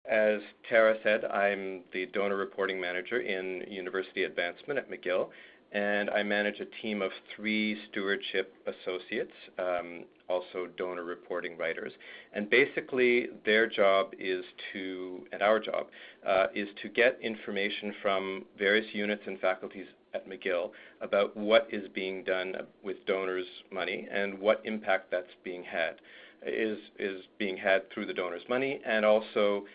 As Tara said, I'm the donor reporting manager in University Advancement at McGill, and I manage a team of 3 stewardship associates, also donor reporting writers. And basically their job is to, and our job, is to get information from various units and faculties at McGill about what is being done with donors' money and what impact that's being had, is being had through the donors' money, and also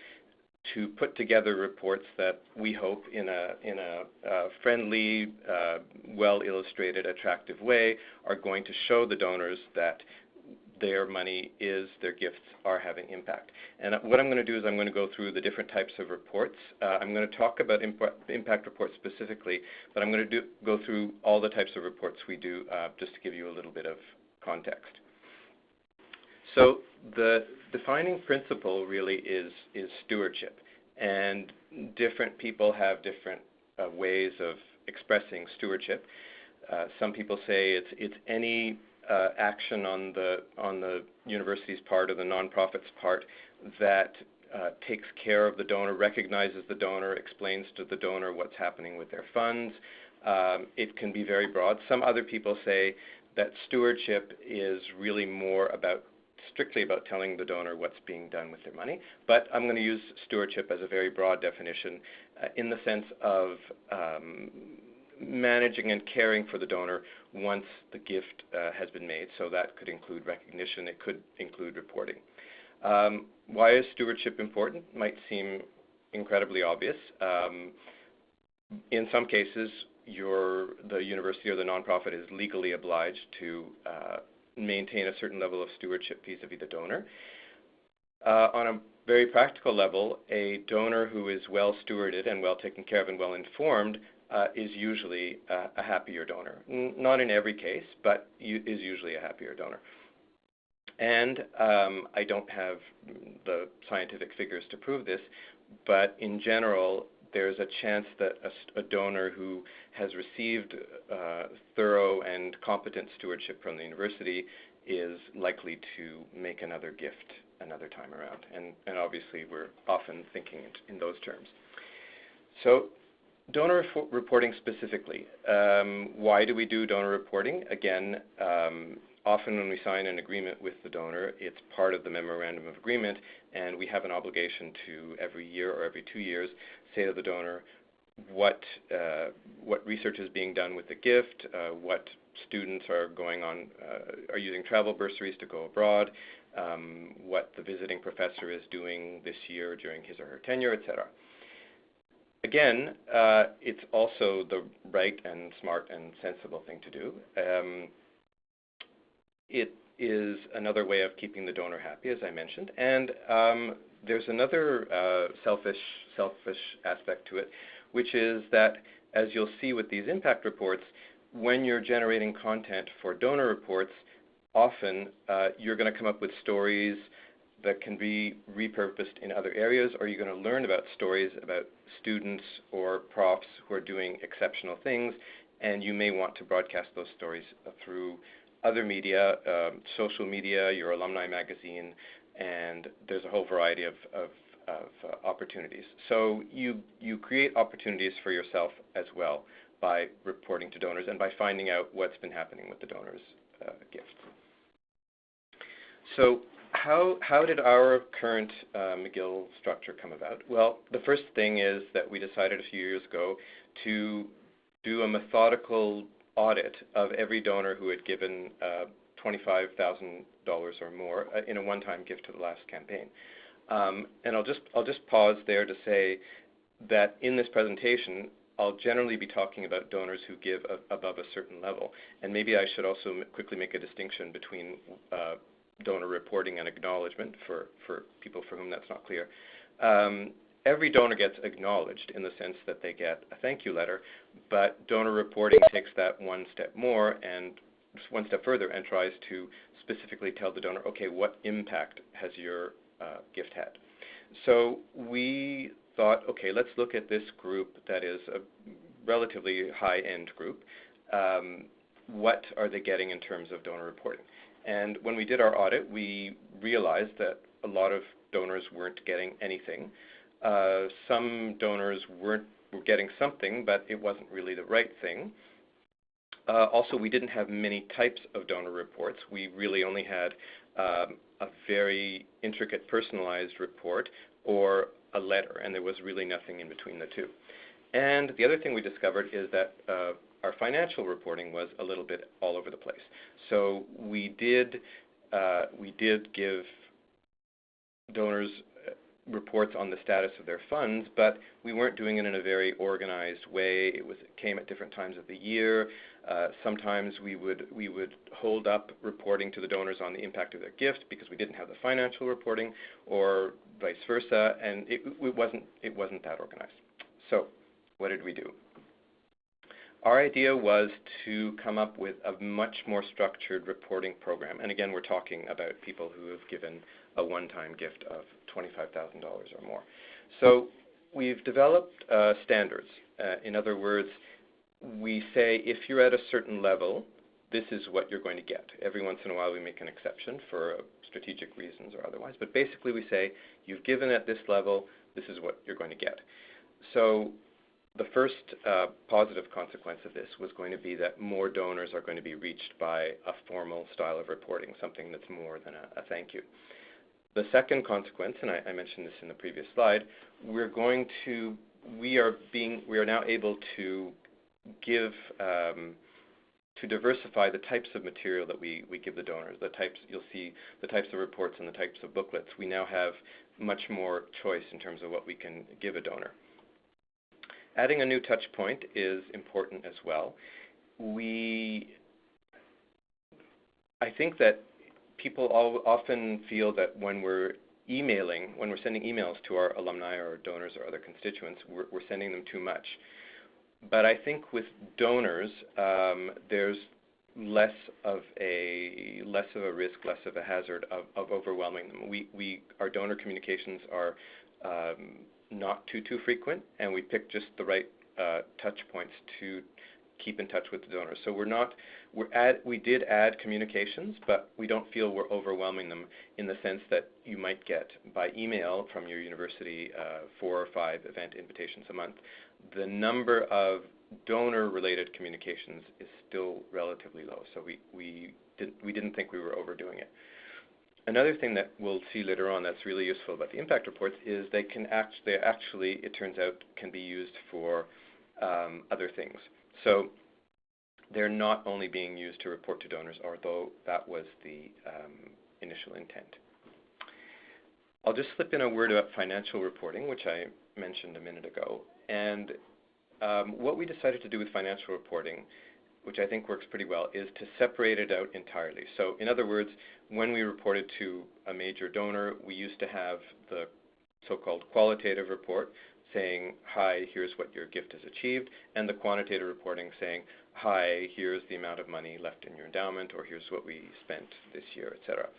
to put together reports that we hope in a friendly, well-illustrated, attractive way are going to show the donors that their money their gifts are having impact. And what I'm going to do is I'm going to go through the different types of reports. I'm going to talk about impact reports specifically, but I'm going to go through all the types of reports we do just to give you a little bit of context. So the defining principle really is stewardship, and different people have different ways of expressing stewardship. Some people say it's any action on the university's part or the nonprofit's part that takes care of the donor, recognizes the donor, explains to the donor what's happening with their funds. It can be very broad. Some other people say that stewardship is really more strictly about telling the donor what's being done with their money, but I'm going to use stewardship as a very broad definition in the sense of managing and caring for the donor once the gift has been made. So that could include recognition, it could include reporting. Why is stewardship important? Might seem incredibly obvious. In some cases, the university or the nonprofit is legally obliged to maintain a certain level of stewardship vis-a-vis the donor. On a very practical level, a donor who is well stewarded and well taken care of and well informed is usually a happier donor. Not in every case, but is usually a happier donor. And I don't have the scientific figures to prove this, but in general, there's a chance that a donor who has received thorough and competent stewardship from the university is likely to make another gift another time around. And obviously, we're often thinking in those terms. So donor reporting specifically. Why do we do donor reporting? Again, often when we sign an agreement with the donor, it's part of the memorandum of agreement, and we have an obligation to every year or every 2 years say to the donor what research is being done with the gift, what students are going on, are using travel bursaries to go abroad, what the visiting professor is doing this year during his or her tenure, etc. Again, it's also the right and smart and sensible thing to do. It is another way of keeping the donor happy, as I mentioned, and there's another selfish aspect to it, which is that, as you'll see with these impact reports, when you're generating content for donor reports, often you're going to come up with stories that can be repurposed in other areas, or you're going to learn about stories about students or profs who are doing exceptional things, and you may want to broadcast those stories through other media, social media, your alumni magazine, and there's a whole variety of opportunities. So you create opportunities for yourself as well by reporting to donors and by finding out what's been happening with the donors' gifts. So how did our current McGill structure come about? Well, the first thing is that we decided a few years ago to do a methodical audit of every donor who had given $25,000 or more in a one-time gift to the last campaign. And I'll just pause there to say that in this presentation, I'll generally be talking about donors who give above a certain level. And maybe I should also quickly make a distinction between donor reporting and acknowledgement for people for whom that's not clear. Every donor gets acknowledged in the sense that they get a thank you letter, but donor reporting takes that one step more and one step further and tries to specifically tell the donor, okay, what impact has your gift had? So we thought, okay, let's look at this group that is a relatively high-end group. What are they getting in terms of donor reporting? And when we did our audit, we realized that a lot of donors weren't getting anything. Some donors were getting something, but it wasn't really the right thing. Also, we didn't have many types of donor reports. We really only had a very intricate personalized report or a letter, and there was really nothing in between the two. And the other thing we discovered is that our financial reporting was a little bit all over the place. So we did give donors reports on the status of their funds, but we weren't doing it in a very organized way. It came at different times of the year. Sometimes we would hold up reporting to the donors on the impact of their gift because we didn't have the financial reporting, or vice versa, and it wasn't that organized. So what did we do? Our idea was to come up with a much more structured reporting program. And again, we're talking about people who have given a one-time gift of $25,000 or more. So we've developed standards. In other words, we say if you're at a certain level, this is what you're going to get. Every once in a while we make an exception for strategic reasons or otherwise. But basically we say, you've given at this level, this is what you're going to get. So the first positive consequence of this was going to be that more donors are going to be reached by a formal style of reporting, something that's more than a thank you. The second consequence, and I mentioned this in the previous slide, we are now able to give to diversify the types of material that we give the donors. You'll see the types of reports and the types of booklets. We now have much more choice in terms of what we can give a donor. Adding a new touch point is important as well. I think that people often feel that when we're sending emails to our alumni or donors or other constituents, we're sending them too much. But I think with donors, there's less of a risk, less of a hazard of overwhelming them. Our donor communications are not too frequent, and we pick just the right touch points to keep in touch with the donors. So we did add communications, but we don't feel we're overwhelming them in the sense that you might get by email from your university 4 or 5 event invitations a month. The number of donor-related communications is still relatively low, so we didn't think we were overdoing it. Another thing that we'll see later on that's really useful about the impact reports is they actually, it turns out, can be used for other things. So they're not only being used to report to donors, although that was the initial intent. I'll just slip in a word about financial reporting, which I mentioned a minute ago. And what we decided to do with financial reporting, which I think works pretty well, is to separate it out entirely. So in other words, when we reported to a major donor, we used to have the so-called qualitative report saying, hi, here's what your gift has achieved, and the quantitative reporting saying, hi, here's the amount of money left in your endowment, or here's what we spent this year, etc.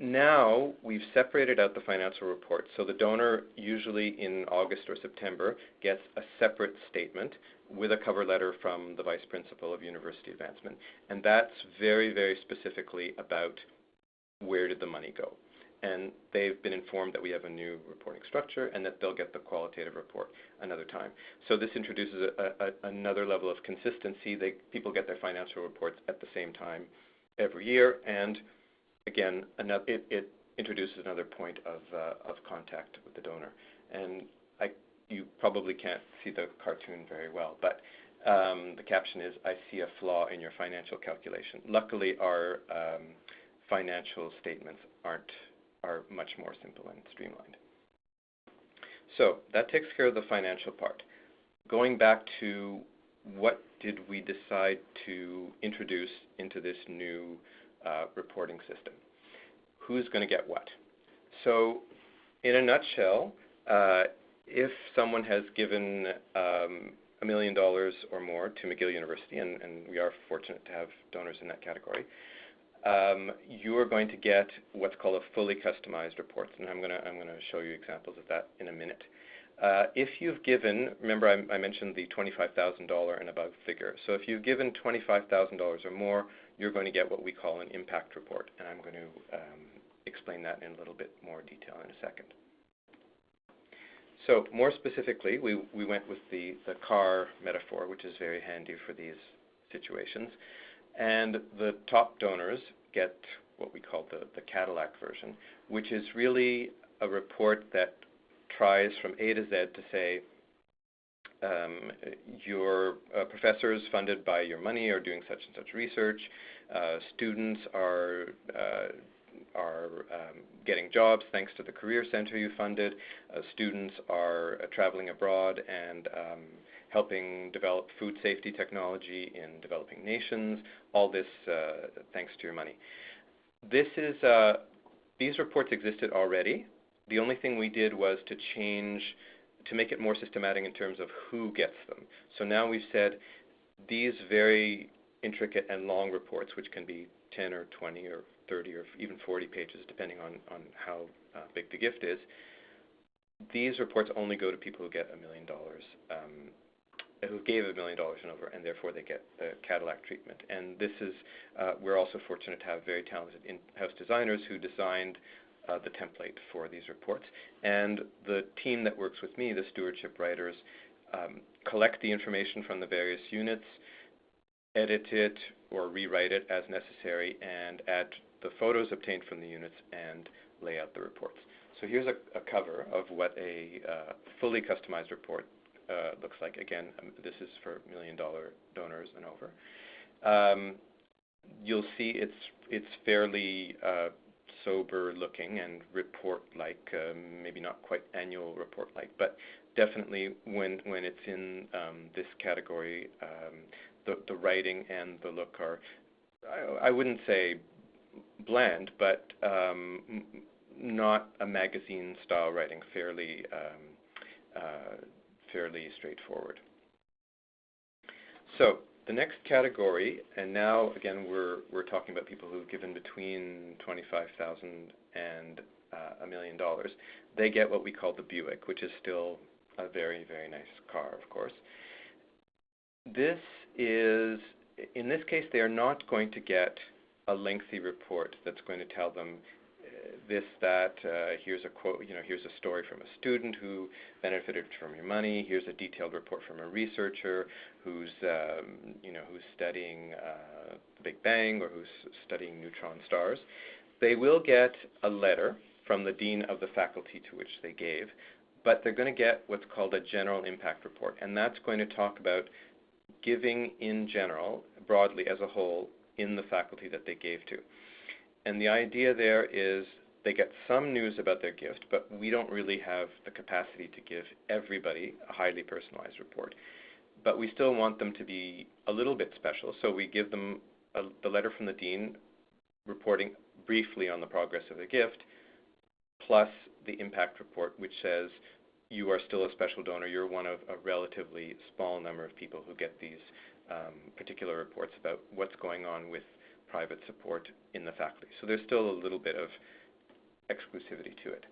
Now we've separated out the financial report, so the donor usually in August or September gets a separate statement with a cover letter from the Vice Principal of University Advancement, and that's very, very specifically about where did the money go. And they've been informed that we have a new reporting structure and that they'll get the qualitative report another time. So this introduces another level of consistency. People get their financial reports at the same time every year, and again, it introduces another point of contact with the donor. And you probably can't see the cartoon very well, but the caption is, I see a flaw in your financial calculation. Luckily, our financial statements are much more simple and streamlined. So that takes care of the financial part. Going back to what did we decide to introduce into this new reporting system? Who's going to get what? So in a nutshell, if someone has given $1 million or more to McGill University, and we are fortunate to have donors in that category, you are going to get what's called a fully customized report, and I'm going to show you examples of that in a minute. If you've given, remember I mentioned the $25,000 and above figure, so if you've given $25,000 or more, you're going to get what we call an impact report, and I'm going to explain that in a little bit more detail in a second. So more specifically, we went with the car metaphor, which is very handy for these situations. And the top donors get what we call the Cadillac version, which is really a report that tries from A to Z to say, your professors funded by your money are doing such and such research, students are getting jobs thanks to the career center you funded, students are traveling abroad and helping develop food safety technology in developing nations, all this thanks to your money. These reports existed already. The only thing we did was to make it more systematic in terms of who gets them. So now we've said these very intricate and long reports, which can be 10 or 20 or 30 or even 40 pages, depending on how big the gift is, these reports only go to people who get $1 million, who gave $1 million and over, and therefore they get the Cadillac treatment. And this is, we're also fortunate to have very talented in-house designers who designed the template for these reports. And the team that works with me, the stewardship writers, collect the information from the various units, edit it or rewrite it as necessary, and add the photos obtained from the units and lay out the reports. So here's a cover of what a fully customized report looks like. Again, this is for $1 million donors and over. You'll see it's fairly sober looking and report-like, maybe not quite annual report-like, but definitely when it's in this category, the writing and the look are, I wouldn't say bland, but not a magazine-style writing, fairly straightforward. So the next category, and now again we're talking about people who've given between $25,000 and $1 million. They get what we call the Buick, which is still a very, very nice car, of course. This is, in this case, they are not going to get a lengthy report that's going to tell them this, that, here's a quote, here's a story from a student who benefited from your money, here's a detailed report from a researcher who's, who's studying the Big Bang or who's studying neutron stars. They will get a letter from the dean of the faculty to which they gave, but they're going to get what's called a general impact report, and that's going to talk about giving in general, broadly as a whole, in the faculty that they gave to. And the idea there is they get some news about their gift, but we don't really have the capacity to give everybody a highly personalized report. But we still want them to be a little bit special, so we give them the letter from the dean reporting briefly on the progress of the gift, plus the impact report, which says you are still a special donor. You're one of a relatively small number of people who get these particular reports about what's going on with private support in the faculty. So there's still a little bit of exclusivity to it.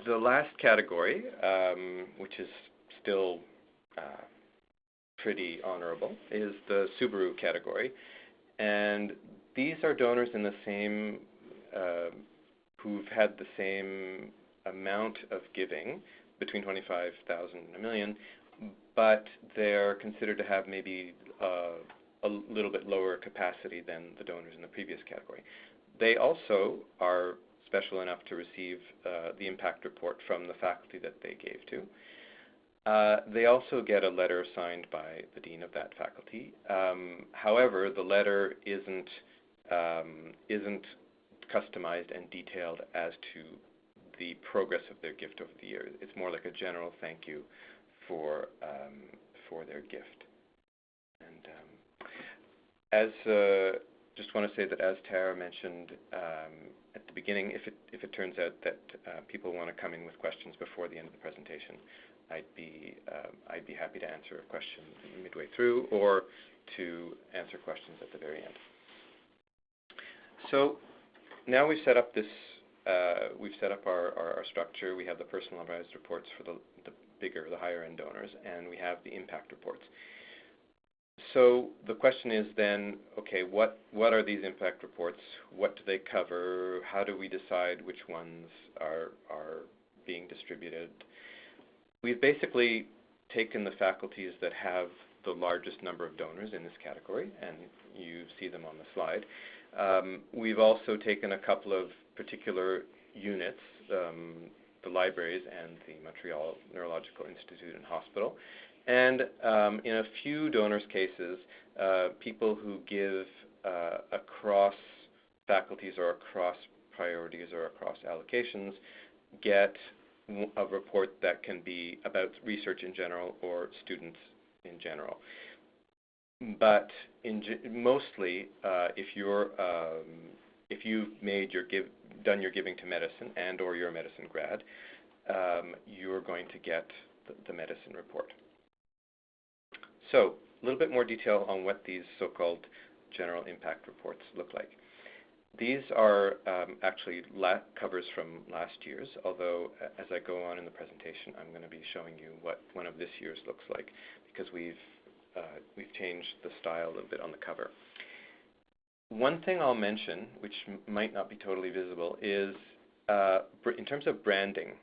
The last category, which is still pretty honorable, is the Subaru category. And these are donors in the same, who've had the same amount of giving, between $25,000 and $1 million, but they're considered to have maybe a little bit lower capacity than the donors in the previous category. They also are special enough to receive the impact report from the faculty that they gave to. They also get a letter signed by the dean of that faculty. However, the letter isn't customized and detailed as to the progress of their gift over the year. It's more like a general thank you for their gift. And just want to say that, as Tara mentioned at the beginning, if it turns out that people want to come in with questions before the end of the presentation, I'd be happy to answer a question midway through or to answer questions at the very end. So now we've set up this. We've set up our structure. We have the personalized reports for the bigger, the higher end donors, and we have the impact reports. So the question is then, okay, what are these impact reports? What do they cover? How do we decide which ones are being distributed. We've basically taken the faculties that have the largest number of donors in this category, and you see them on the slide. We've also taken a couple of particular units, the libraries and the Montreal Neurological Institute and Hospital, and in a few donors' cases, people who give across faculties or across priorities or across allocations get a report that can be about research in general or students in general. But mostly, if you've done your giving to medicine and/or you're a medicine grad, you're going to get the medicine report. So, a little bit more detail on what these so-called general impact reports look like. These are actually covers from last year's, although as I go on in the presentation, I'm going to be showing you what one of this year's looks like, because we've changed the style a little bit on the cover. One thing I'll mention, which might not be totally visible, is in terms of branding,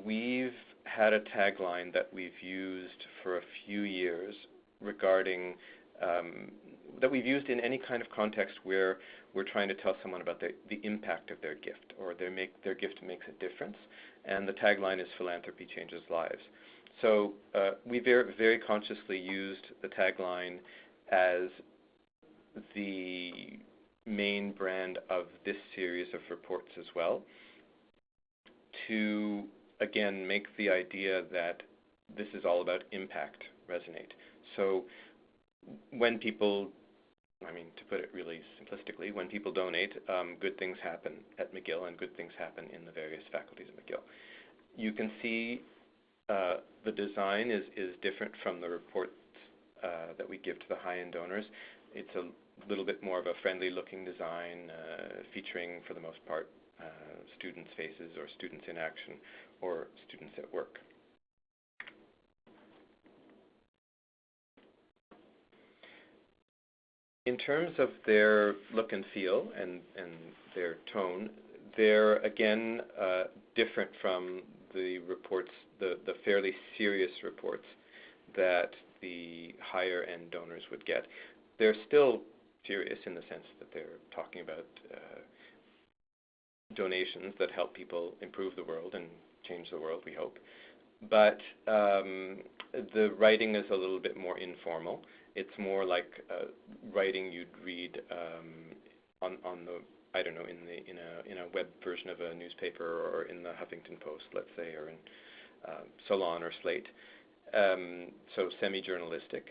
we've had a tagline that we've used for a few years regarding that we've used in any kind of context where we're trying to tell someone about the impact of their gift, or their gift makes a difference, and the tagline is "Philanthropy Changes Lives." So we very, very consciously used the tagline as the main brand of this series of reports as well, to again make the idea that this is all about impact resonate. So when people, to put it really simplistically, when people donate, good things happen at McGill and good things happen in the various faculties of McGill. You can see the design is different from the reports that we give to the high-end donors. It's a little bit more of a friendly-looking design, featuring, for the most part, students' faces or students in action or students at work. In terms of their look and feel and their tone, they're again different from the reports, the fairly serious reports that the higher end donors would get. They're still serious in the sense that they're talking about donations that help people improve the world and change the world, we hope. But the writing is a little bit more informal. It's more like writing you'd read on the, I don't know, in a web version of a newspaper, or in the Huffington Post, let's say, or in Salon or Slate. So semi-journalistic.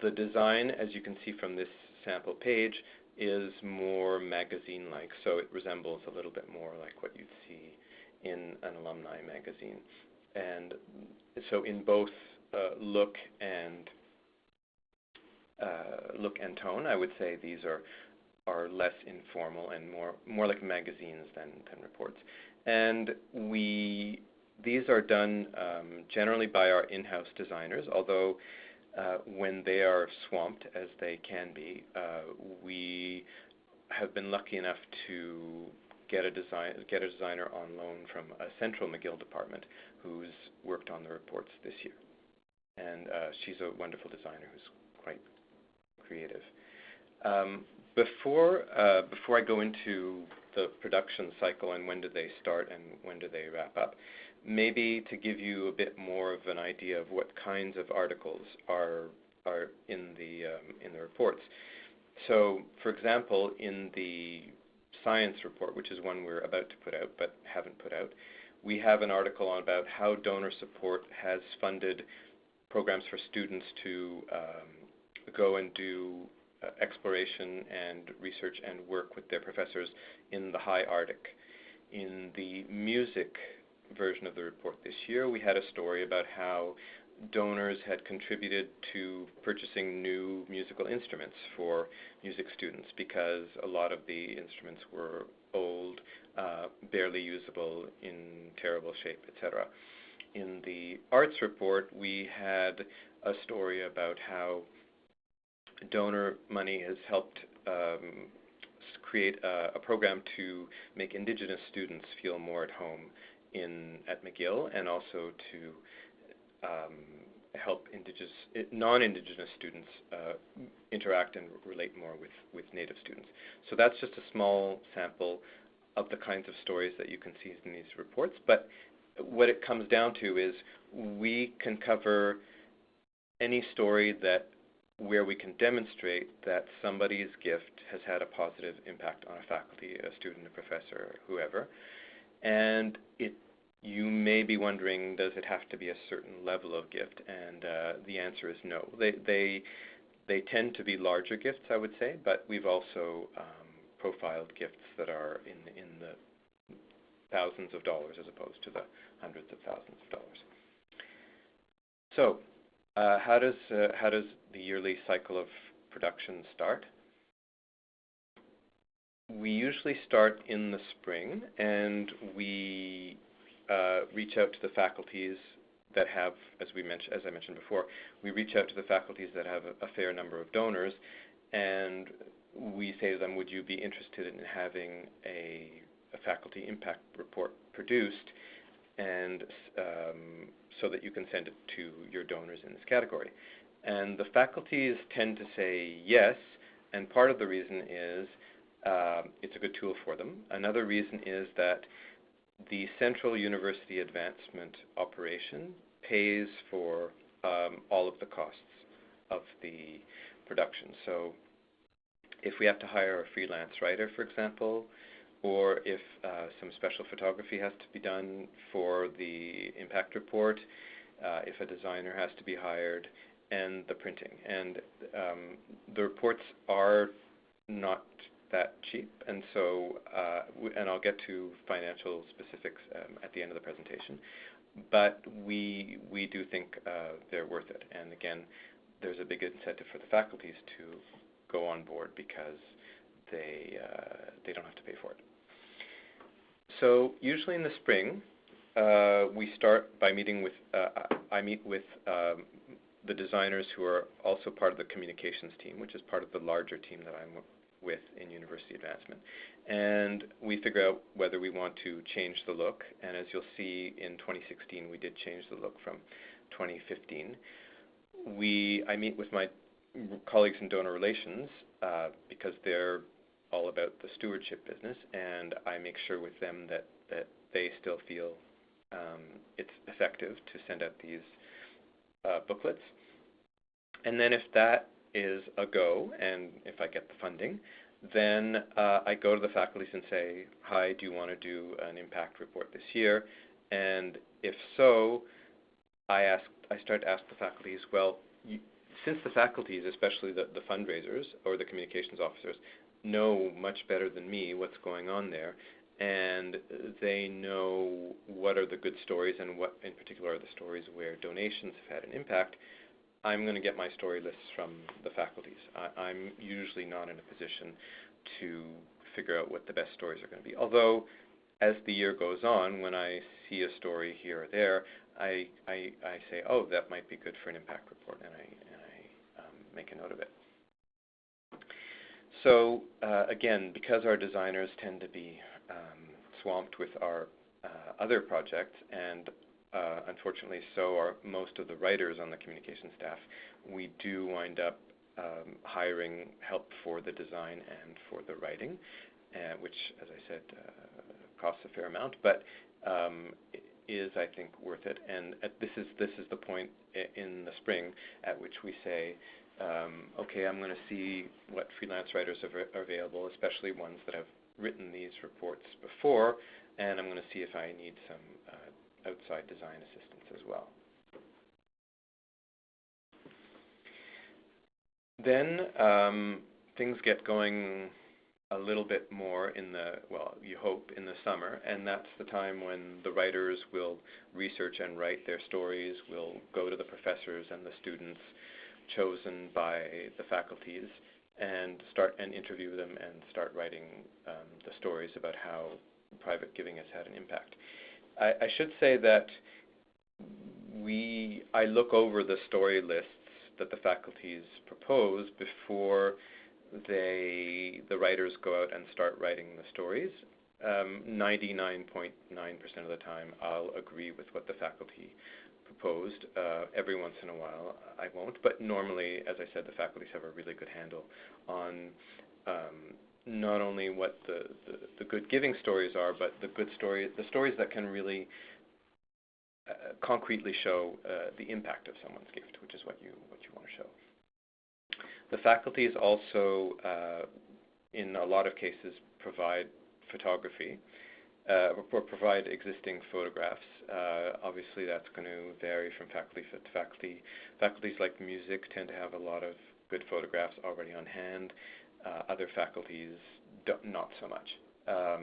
The design, as you can see from this sample page, is more magazine-like, so it resembles a little bit more like what you'd see in an alumni magazine. And so in both look and tone, I would say these are less informal and more like magazines than reports. And these are done generally by our in-house designers, although when they are swamped, as they can be, we have been lucky enough to get a designer on loan from a central McGill department who's worked on the reports this year. And she's a wonderful designer who's quite creative. Before I go into the production cycle and when do they start and when do they wrap up, maybe to give you a bit more of an idea of what kinds of articles are in the reports. So, for example, in the science report, which is one we're about to put out but haven't put out, we have an article on about how donor support has funded programs for students to go and do exploration and research and work with their professors in the high Arctic. In the music version of the report this year, we had a story about how donors had contributed to purchasing new musical instruments for music students because a lot of the instruments were old, barely usable, in terrible shape, etc. In the arts report, we had a story about how donor money has helped create a program to make Indigenous students feel more at home at McGill, and also to help non-Indigenous students interact and relate more with Native students. So that's just a small sample of the kinds of stories that you can see in these reports. But what it comes down to is we can cover any story where we can demonstrate that somebody's gift has had a positive impact on a faculty, a student, a professor, whoever. And you may be wondering, does it have to be a certain level of gift? And the answer is no. They tend to be larger gifts, I would say, but we've also profiled gifts that are in the thousands of dollars as opposed to the hundreds of thousands of dollars. So how does the yearly cycle of production start? We usually start in the spring, and we reach out to the faculties that have, as I mentioned before, we reach out to the faculties that have a fair number of donors, and we say to them, would you be interested in having a faculty impact report produced, and so that you can send it to your donors in this category. And the faculties tend to say yes, and part of the reason is it's a good tool for them. Another reason is that the Central University Advancement operation pays for all of the costs of the production. So if we have to hire a freelance writer, for example, or if some special photography has to be done for the impact report, if a designer has to be hired, and the printing. And the reports are not that cheap, and so, and I'll get to financial specifics at the end of the presentation, but we do think they're worth it. And again, there's a big incentive for the faculties to go on board because they don't have to pay for it. So usually in the spring, we start by meeting with, I meet with the designers who are also part of the communications team, which is part of the larger team that I'm with in University Advancement. And we figure out whether we want to change the look. And as you'll see, in 2016, we did change the look from 2015. I meet with my colleagues in donor relations because they're all about the stewardship business, and I make sure with them that they still feel it's effective to send out these booklets. And then if that is a go, and if I get the funding, then I go to the faculties and say, hi, do you want to do an impact report this year? And if so, I start to ask the faculties, well, since the faculties, especially the fundraisers or the communications officers, know much better than me what's going on there, and they know what are the good stories and what in particular are the stories where donations have had an impact, I'm going to get my story lists from the faculties. I'm usually not in a position to figure out what the best stories are going to be. Although, as the year goes on, when I see a story here or there, I say, oh, that might be good for an impact report, and I make a note of it. So again, because our designers tend to be swamped with our other projects, and unfortunately so are most of the writers on the communication staff, we do wind up hiring help for the design and for the writing, which, as I said, costs a fair amount, but is, I think, worth it. And this is the point in the spring at which we say, okay, I'm going to see what freelance writers are available, especially ones that have written these reports before, and I'm going to see if I need some outside design assistance as well. Then things get going a little bit more in the, well, you hope, in the summer, and that's the time when the writers will research and write their stories, will go to the professors and the students chosen by the faculties and start and interview them and start writing the stories about how private giving has had an impact. I should say that I look over the story lists that the faculties propose before the writers go out and start writing the stories. 99.9% of the time, I'll agree with what the faculty proposed. Every once in a while, I won't. But normally, as I said, the faculties have a really good handle on not only what the good giving stories are, but the stories that can really concretely show the impact of someone's gift, which is what you want to show. The faculties also, in a lot of cases, provide photography or provide existing photographs. Obviously, that's going to vary from faculty to faculty. Faculties like music tend to have a lot of good photographs already on hand. Other faculties not so much.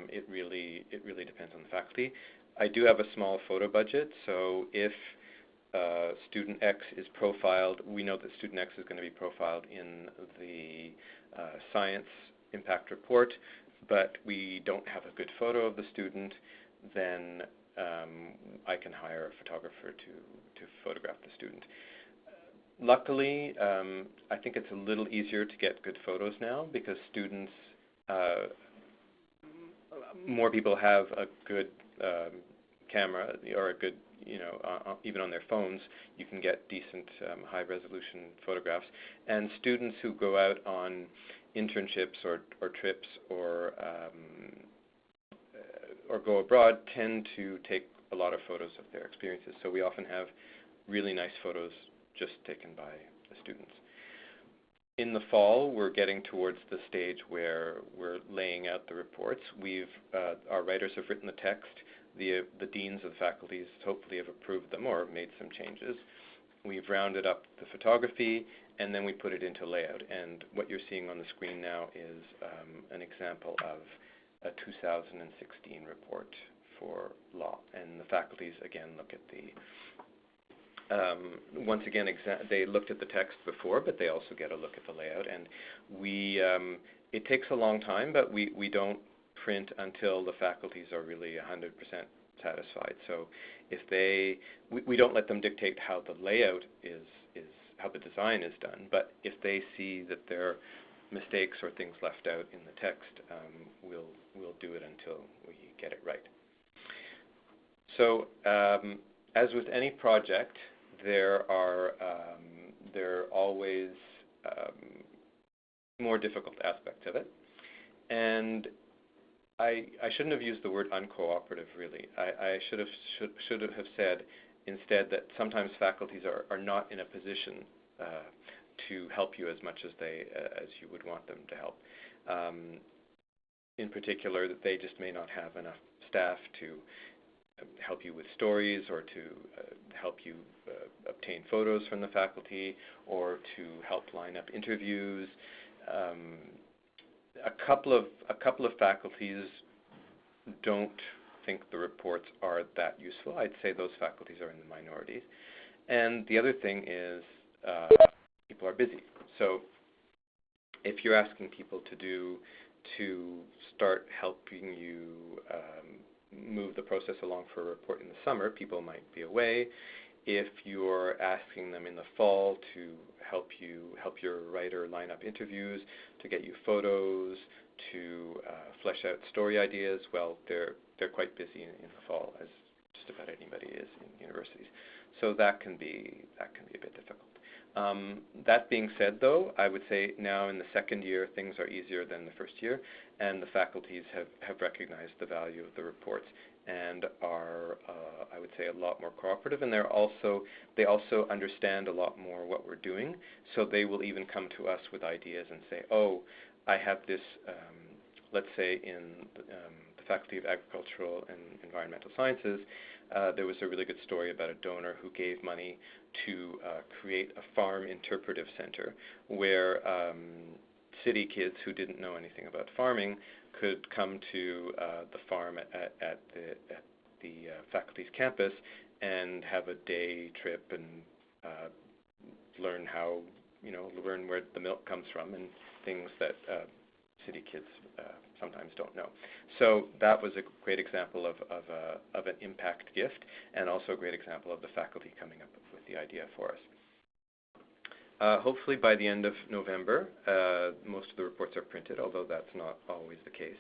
It really depends on the faculty. I do have a small photo budget, so if student X is profiled, we know that student X is going to be profiled in the science impact report, but we don't have a good photo of the student, then I can hire a photographer to photograph the student. Luckily, I think it's a little easier to get good photos now because students, more people have a good camera or a good, even on their phones, you can get decent high-resolution photographs. And students who go out on internships or trips or go abroad tend to take a lot of photos of their experiences. So we often have really nice photos just taken by the students. In the fall, we're getting towards the stage where we're laying out the reports. Our writers have written the text. The deans of the faculties hopefully have approved them or made some changes. We've rounded up the photography, and then we put it into layout. And what you're seeing on the screen now is an example of a 2016 report for law. And the faculties, again, look at the once again, they looked at the text before, but they also get a look at the layout. And it takes a long time, but we don't print until the faculties are really 100% satisfied. So if we don't let them dictate how the layout is how the design is done, but if they see that there are mistakes or things left out in the text, we'll do it until we get it right. So as with any project, there are always more difficult aspects of it, and I shouldn't have used the word uncooperative. Really, I should have said instead that sometimes faculties are not in a position to help you as much as you would want them to help. In particular, that they just may not have enough staff to help you with stories or to help you obtain photos from the faculty or to help line up interviews. A couple of faculties don't think the reports are that useful. I'd say those faculties are in the minorities. And the other thing is people are busy. So if you're asking people to start helping you move the process along for a report in the summer, people might be away. If you're asking them in the fall to help your writer line up interviews, to get you photos, to flesh out story ideas, well, they're quite busy in the fall, as just about anybody is in universities. So that can be a bit difficult. That being said, though, I would say now in the second year things are easier than the first year, and the faculties have recognized the value of the reports and are, I would say, a lot more cooperative, and they also understand a lot more what we're doing, so they will even come to us with ideas and say, oh, I have this, let's say in the Faculty of Agricultural and Environmental Sciences, there was a really good story about a donor who gave money to create a farm interpretive center where city kids who didn't know anything about farming could come to the farm at the faculty's campus and have a day trip and learn learn where the milk comes from and things that city kids sometimes don't know. So that was a great example of an impact gift, and also a great example of the faculty coming up with the idea for us. Hopefully by the end of November, most of the reports are printed, although that's not always the case.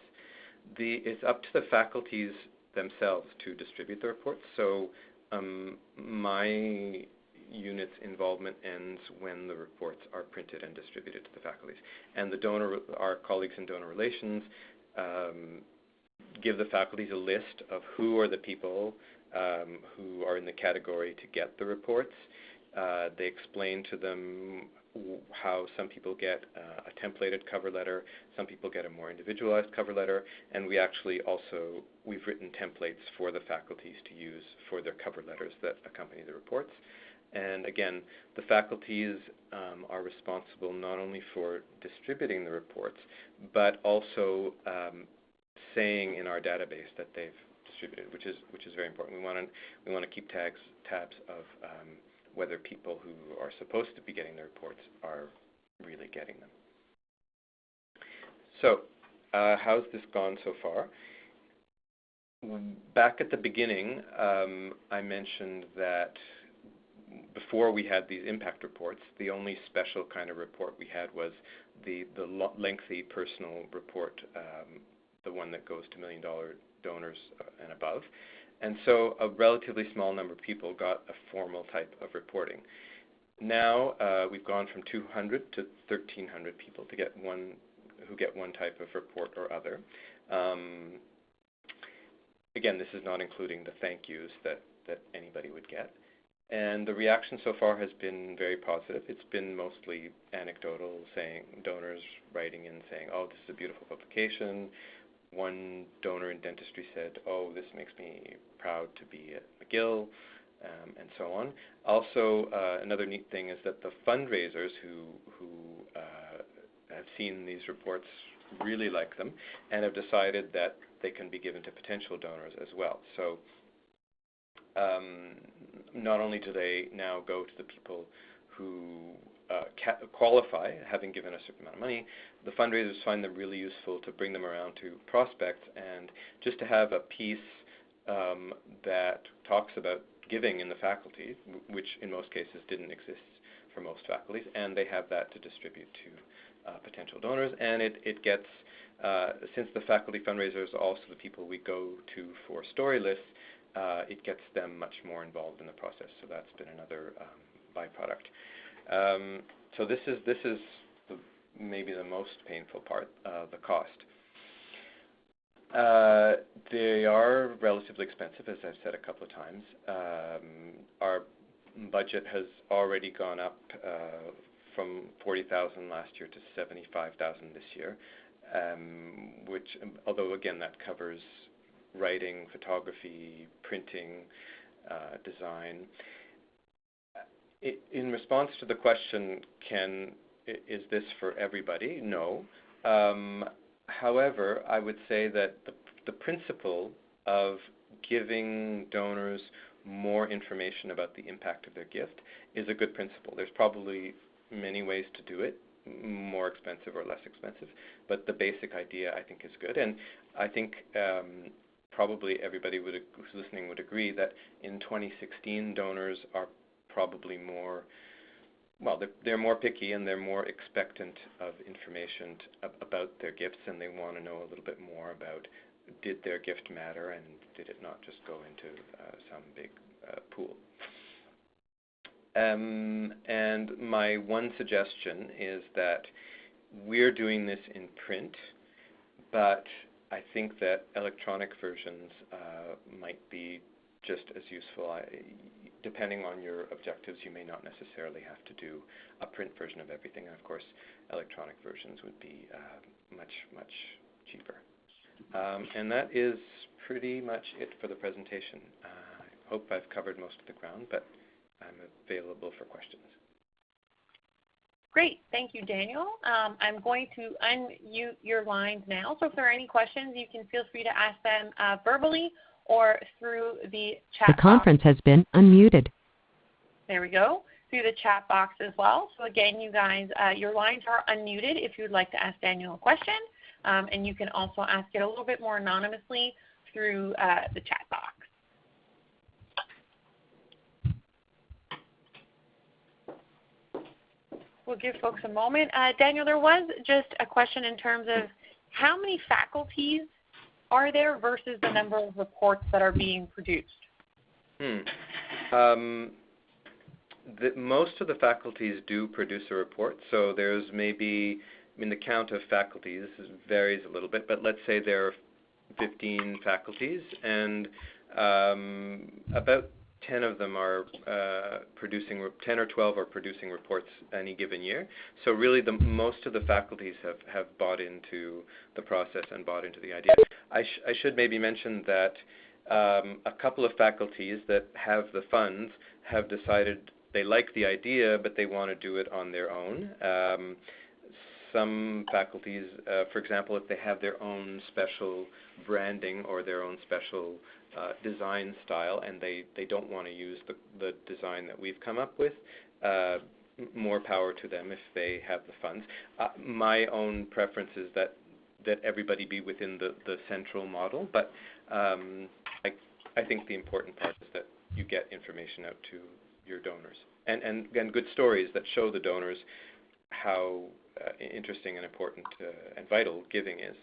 It's up to the faculties themselves to distribute the reports. So my unit's involvement ends when the reports are printed and distributed to the faculties. And our colleagues in donor relations give the faculties a list of who are the people who are in the category to get the reports. They explain to them how some people get a templated cover letter, some people get a more individualized cover letter, and we've written templates for the faculties to use for their cover letters that accompany the reports. And again, the faculties are responsible not only for distributing the reports, but also saying in our database that they've distributed, which is very important. We want to keep tabs of whether people who are supposed to be getting the reports are really getting them. So, how's this gone so far? Back at the beginning, I mentioned that before we had these impact reports, the only special kind of report we had was the lengthy personal report, the one that goes to $1 million donors and above. And so a relatively small number of people got a formal type of reporting. Now we've gone from 200 to 1,300 people who get one type of report or other. Again, this is not including the thank yous that anybody would get. And the reaction so far has been very positive. It's been mostly anecdotal, donors writing in saying, oh, this is a beautiful publication. One donor in dentistry said, oh, this makes me proud to be at McGill, and so on. Also, another neat thing is that the fundraisers who have seen these reports really like them and have decided that they can be given to potential donors as well. So not only do they now go to the people who qualify, having given a certain amount of money, the fundraisers find them really useful to bring them around to prospects and just to have a piece that talks about giving in the faculty, which in most cases didn't exist for most faculties, and they have that to distribute to potential donors. And it gets, since the faculty fundraisers are also the people we go to for story lists, it gets them much more involved in the process. So that's been another byproduct. So this is maybe the most painful part, the cost. They are relatively expensive, as I've said a couple of times. Our budget has already gone up from $40,000 last year to $75,000 this year, which, although again that covers writing, photography, printing, design. In response to the question, is this for everybody? No. However, I would say that the principle of giving donors more information about the impact of their gift is a good principle. There's probably many ways to do it, more expensive or less expensive, but the basic idea I think is good. And I think probably everybody who's listening would agree that in 2016 donors are probably more, well, they're more picky and they're more expectant of information about their gifts, and they want to know a little bit more about, did their gift matter and did it not just go into some big pool. And my one suggestion is that we're doing this in print, but I think that electronic versions might be just as useful. Depending on your objectives, you may not necessarily have to do a print version of everything. And of course, electronic versions would be much, much cheaper. And that is pretty much it for the presentation. I hope I've covered most of the ground, but I'm available for questions. Great. Thank you, Daniel. I'm going to unmute your lines now. So if there are any questions, you can feel free to ask them verbally or through the chat box. The conference has been unmuted. There we go. Through the chat box as well. So again, you guys, your lines are unmuted if you'd like to ask Daniel a question. And you can also ask it a little bit more anonymously through the chat box. We'll give folks a moment. Daniel, there was just a question in terms of how many faculties are there versus the number of reports that are being produced? Most of the faculties do produce a report, so there's maybe, the count of faculties varies a little bit, but let's say there are 15 faculties, and about 10 of them are 10 or 12 are producing reports any given year. So really most of the faculties have bought into the process and bought into the idea. I should maybe mention that a couple of faculties that have the funds have decided they like the idea, but they want to do it on their own. Some faculties, for example, if they have their own special branding or their own special design style, and they don't want to use the design that we've come up with, more power to them if they have the funds. My own preference is that everybody be within the central model, but I think the important part is that you get information out to your donors, and good stories that show the donors how interesting and important and vital giving is.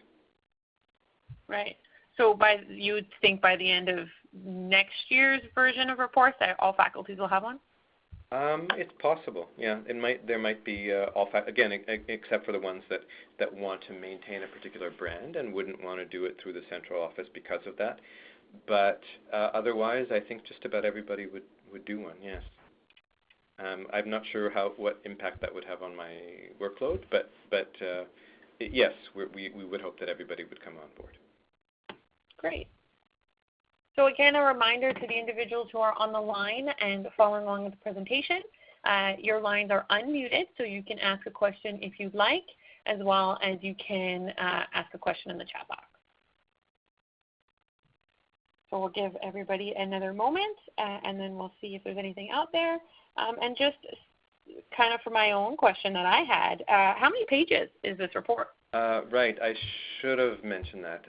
Right. So you would think by the end of next year's version of reports that all faculties will have one? It's possible. Yeah, there might be again, except for the ones that want to maintain a particular brand and wouldn't want to do it through the central office because of that. But otherwise, I think just about everybody would do one. Yes. I'm not sure what impact that would have on my workload, but yes, we would hope that everybody would come on board. Great. So again, a reminder to the individuals who are on the line and following along with the presentation, your lines are unmuted, so you can ask a question if you'd like, as well as you can ask a question in the chat box. So we'll give everybody another moment, and then we'll see if there's anything out there. And just kind of for my own question that I had, how many pages is this report? Right, I should have mentioned that.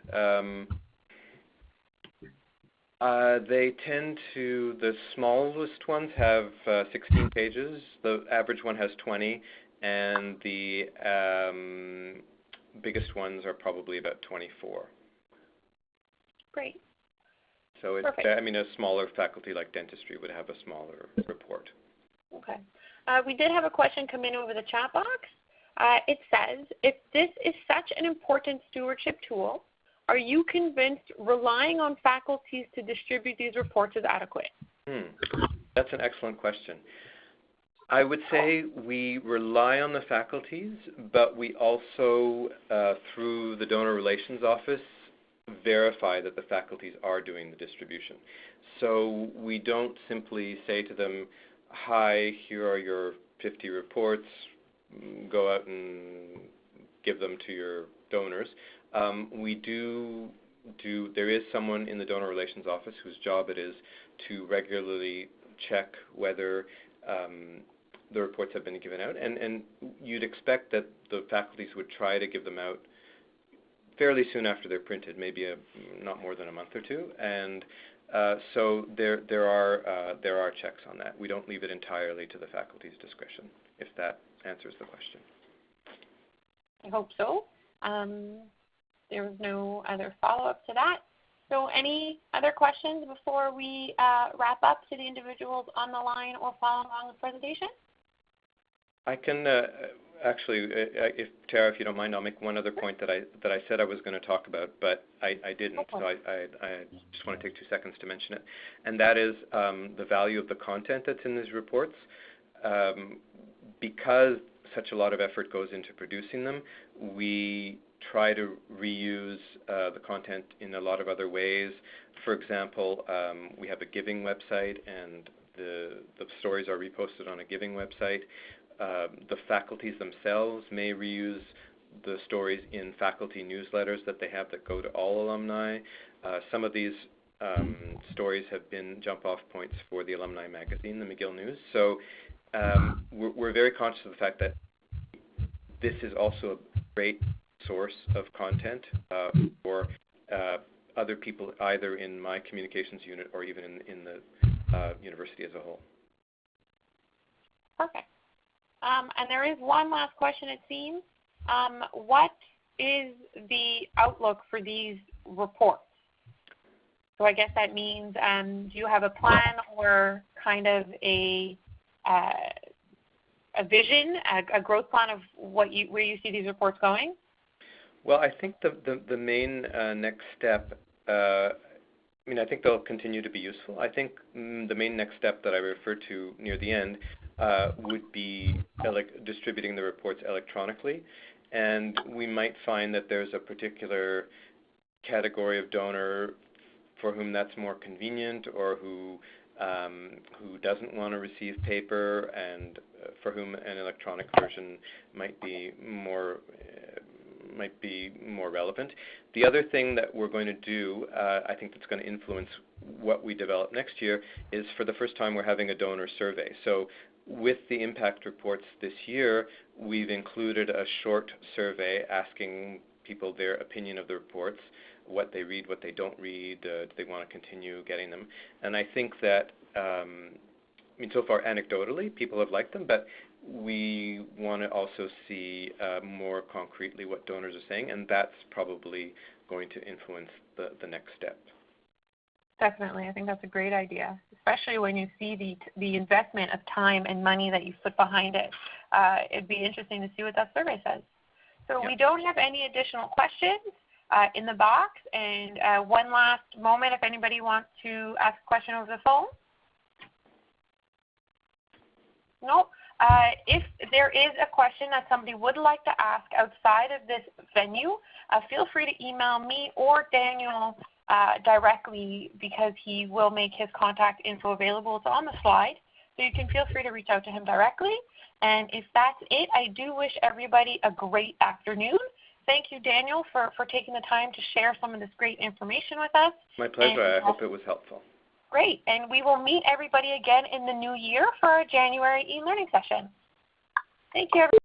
They tend to, the smallest ones have 16 pages, the average one has 20, and the biggest ones are probably about 24. Great. So it's, perfect. A smaller faculty like dentistry would have a smaller report. Okay. We did have a question come in over the chat box. It says, if this is such an important stewardship tool, are you convinced relying on faculties to distribute these reports is adequate? That's an excellent question. I would say we rely on the faculties, but we also, through the Donor Relations Office, verify that the faculties are doing the distribution. So we don't simply say to them, hi, here are your 50 reports, go out and give them to your donors. There is someone in the Donor Relations Office whose job it is to regularly check whether the reports have been given out, and you'd expect that the faculties would try to give them out fairly soon after they're printed, maybe not more than a month or two, and so there are checks on that. We don't leave it entirely to the faculty's discretion, if that answers the question. I hope so. There was no other follow-up to that. So any other questions before we wrap up to the individuals on the line or following along the presentation? I can actually, Tara, if you don't mind, I'll make one other point that I said I was going to talk about, but I didn't. So I just want to take 2 seconds to mention it, and that is the value of the content that's in these reports. Because such a lot of effort goes into producing them, we try to reuse the content in a lot of other ways. For example, we have a giving website, and the stories are reposted on a giving website. The faculties themselves may reuse the stories in faculty newsletters that they have that go to all alumni. Some of these stories have been jump-off points for the alumni magazine, the McGill News. So we're very conscious of the fact that this is also a great source of content for other people, either in my communications unit or even in the university as a whole. Perfect. And there is one last question, it seems. What is the outlook for these reports. So I guess that means, do you have a plan or kind of a vision, a growth plan of where you see these reports going? Well, I think the main next step, I think they'll continue to be useful. I think the main next step that I referred to near the end would be distributing the reports electronically. And we might find that there's a particular category of donor for whom that's more convenient, or who doesn't want to receive paper, and for whom an electronic version might be more relevant. The other thing that we're going to do, I think that's going to influence what we develop next year, is for the first time we're having a donor survey. So with the impact reports this year, we've included a short survey asking people their opinion of the reports, what they read, what they don't read, do they want to continue getting them. And I think that, so far anecdotally, people have liked them, but we want to also see more concretely what donors are saying, and that's probably going to influence the next step. Definitely. I think that's a great idea, especially when you see the investment of time and money that you put behind it. It'd be interesting to see what that survey says. So we don't have any additional questions in the box. And one last moment, if anybody wants to ask a question over the phone. No. If there is a question that somebody would like to ask outside of this venue, feel free to email me or Daniel directly, because he will make his contact info available. It's on the slide, so you can feel free to reach out to him directly. And if that's it, I do wish everybody a great afternoon. Thank you, Daniel, for taking the time to share some of this great information with us. My pleasure. I hope it was helpful. Great. And we will meet everybody again in the new year for our January e-learning session. Thank you, everybody.